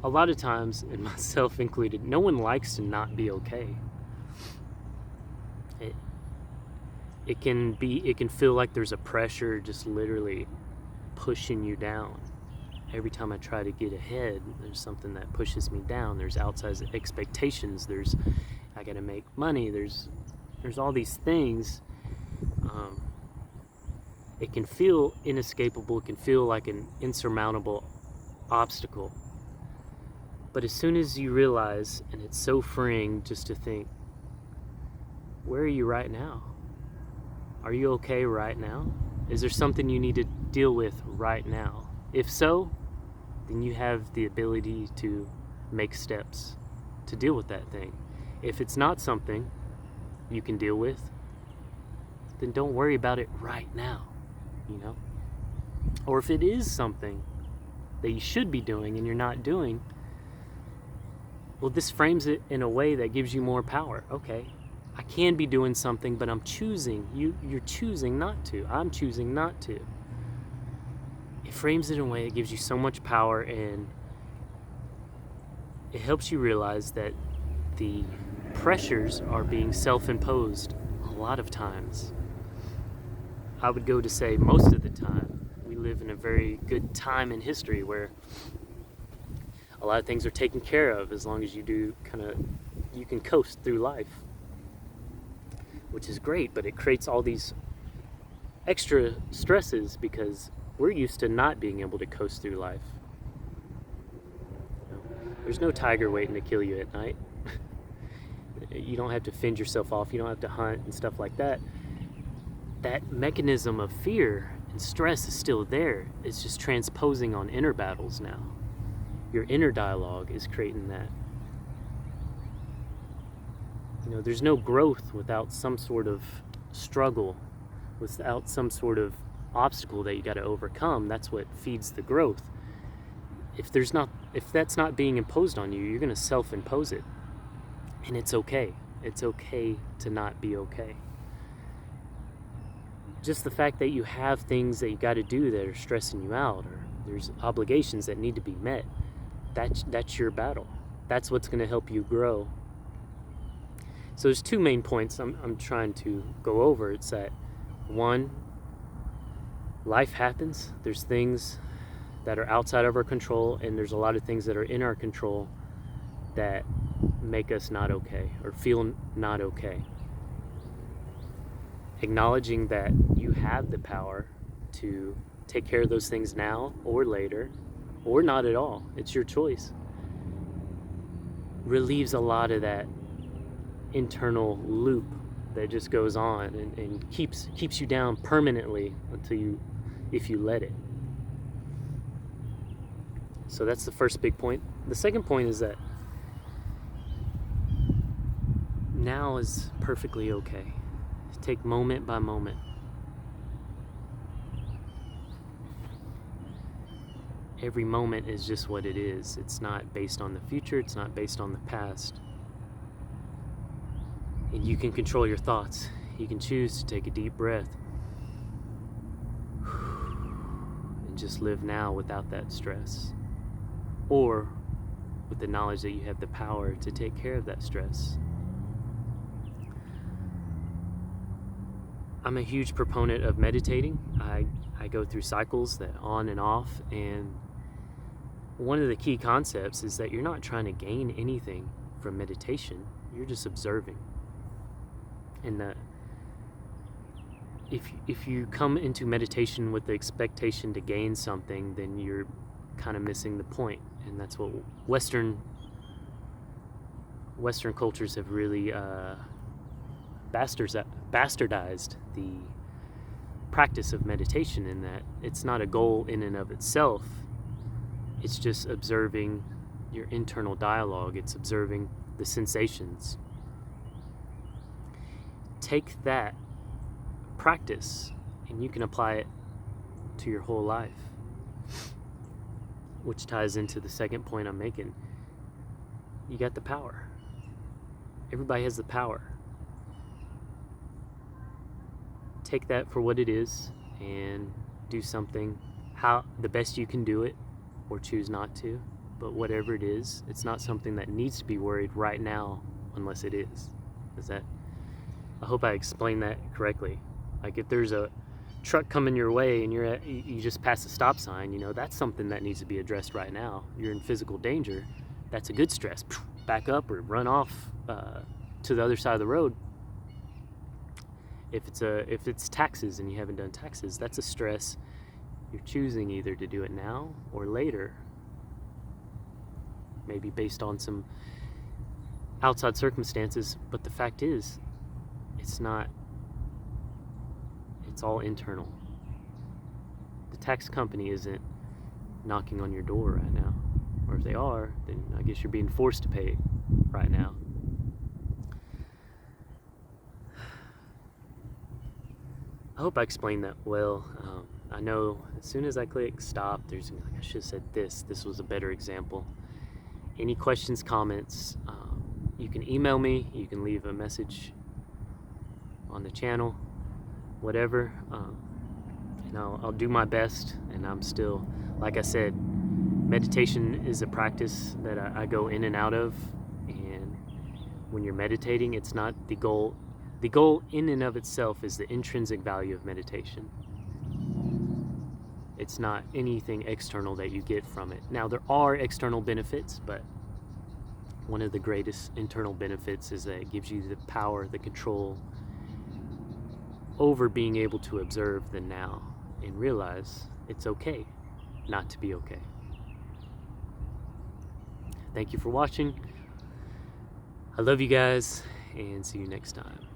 a lot of times, and myself included, no one likes to not be okay. It, it can feel like there's a pressure just literally pushing you down. Every time I try to get ahead, there's something that pushes me down. There's outsized expectations. I gotta make money. There's all these things. It can feel inescapable. It can feel like an insurmountable obstacle. But as soon as you realize, and it's so freeing just to think, where are you right now? Are you okay right now? Is there something you need to deal with right now? If so, then you have the ability to make steps to deal with that thing. If it's not something you can deal with, then don't worry about it right now, you know? Or if it is something that you should be doing and you're not doing, well, this frames it in a way that gives you more power. Okay, I can be doing something, but I'm choosing. You're choosing not to. I'm choosing not to. It frames it in a way that gives you so much power, and it helps you realize that the pressures are being self-imposed a lot of times. I would go to say most of the time. We live in a very good time in history where a lot of things are taken care of as long as you can coast through life, which is great, but it creates all these extra stresses because we're used to not being able to coast through life. There's no tiger waiting to kill you at night. You don't have to fend yourself off. You don't have to hunt and stuff like that. That mechanism of fear and stress is still there. It's just transposing on inner battles now. Your inner dialogue is creating that. There's no growth without some sort of struggle, without some sort of obstacle that you got to overcome. That's what feeds the growth. If that's not being imposed on you, you're going to self-impose it. And it's okay. It's okay to not be okay. Just the fact that you have things that you got to do that are stressing you out, or there's obligations that need to be met, that's your battle. That's what's going to help you grow. So there's two main points I'm trying to go over. It's that, one, life happens. There's things that are outside of our control, and there's a lot of things that are in our control that make us not okay or feel not okay. Acknowledging that you have the power to take care of those things now or later, or not at all. It's your choice. Relieves a lot of that internal loop that just goes on and keeps you down permanently if you let it. So that's the first big point. The second point is that now is perfectly okay. Take moment by moment. Every moment is just what it is. It's not based on the future. It's not based on the past. And you can control your thoughts. You can choose to take a deep breath and just live now without that stress, or with the knowledge that you have the power to take care of that stress. I'm a huge proponent of meditating. I go through cycles that on and off, and one of the key concepts is that you're not trying to gain anything from meditation. You're just observing. And that if you come into meditation with the expectation to gain something, then you're kind of missing the point. And that's what Western cultures have really bastardized the practice of meditation, in that it's not a goal in and of itself. It's just observing your internal dialogue. It's observing the sensations. Take that practice and you can apply it to your whole life, which ties into the second point I'm making. You got the power. Everybody has the power. Take that for what it is and do something how the best you can do it, or choose not to. But whatever it is, it's not something that needs to be worried right now unless it is. I hope I explained that correctly. Like if there's a truck coming your way and you just pass a stop sign, you know, that's something that needs to be addressed right now. You're in physical danger. That's a good stress. Back up or run off to the other side of the road. If it's taxes and you haven't done taxes, that's a stress. You're choosing either to do it now or later, maybe based on some outside circumstances, but the fact is, it's not. It's all internal. The tax company isn't knocking on your door right now, or if they are, then I guess you're being forced to pay right now. I hope I explained that well. I know as soon as I click stop, there's like, I should have said this was a better example. Any questions, comments, you can email me, you can leave a message on the channel, whatever, and I'll do my best. And I'm still, like I said, meditation is a practice that I go in and out of, and when you're meditating, it's not the goal. The goal in and of itself is the intrinsic value of meditation. It's not anything external that you get from it. Now, there are external benefits, but one of the greatest internal benefits is that it gives you the power, the control over being able to observe the now and realize it's okay not to be okay. Thank you for watching. I love you guys, and see you next time.